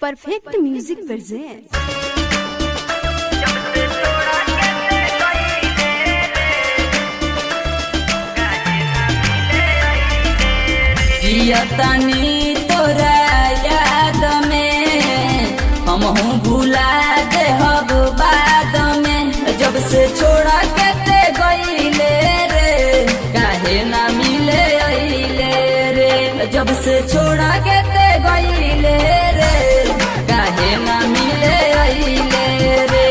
Perfect music present. जियतनी तोरा याद में हमहू भुला दे हब बाद में। जब से छोड़ा के ते गईले रे काहे ना मिले अइले रे। जब से छोड़ा के ते गईले रे काहे ना मिले अइले रे।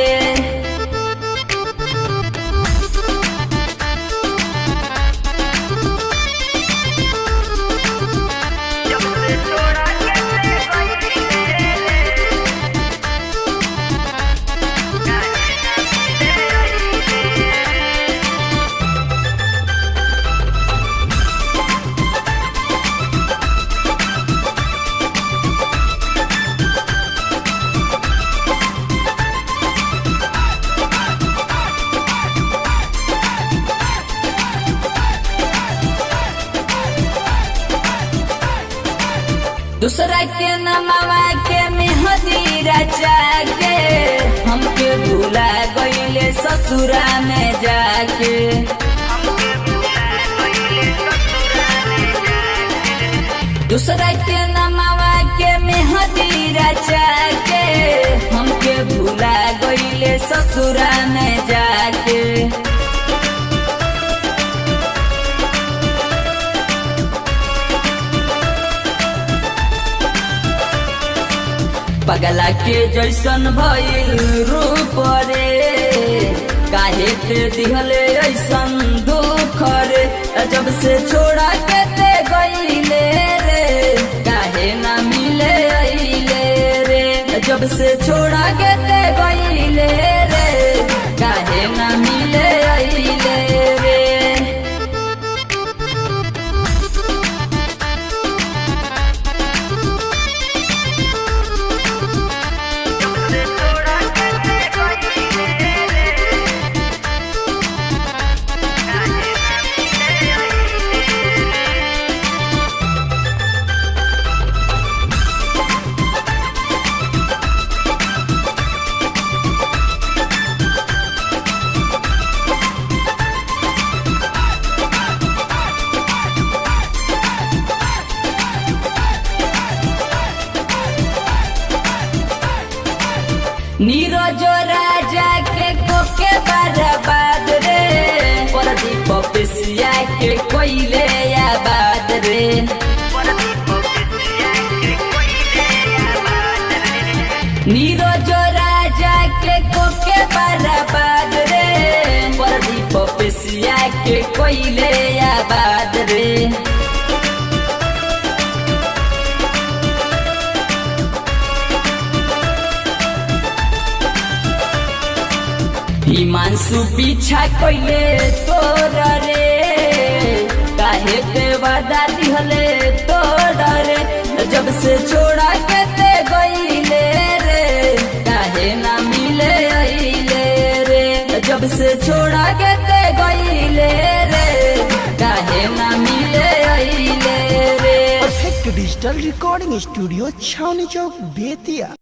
दूसरा के नमवा के मेहदी रचा के हमके भूला गईले ससुरा में जाके। दूसरा के नमवा के मेहदी रचा के हमके भूला गईले ससुरा में जाके। पगला के जैसन भइल रूप रे काहे ते दिहले ऐसन दुख रे। जब से छोड़ा के ते गईले रे काहे ना मिले अइले रे। जब से छोड़ा के ते गईले रे काहे ना मिले अइले रे। नीरज राजा के कोके बर्बाद रे प्रदीप पेशिया के कोइले आबाद रे। नीरज राजा के कोके बर्बाद रे प्रदीप पेशिया के कोइले आबाद रे। हिमांशु पीछा कइले तोर रे काहे ते वादा दिहले तोर रे। जब से छोड़ा के ते गईले रे काहे ना मिले अइले रे। जब से छोड़ा के ते गईले रे काहे ना मिले अइले रे। परफेक्ट डिजिटल रिकॉर्डिंग स्टूडियो छावनी चौक बेतिया।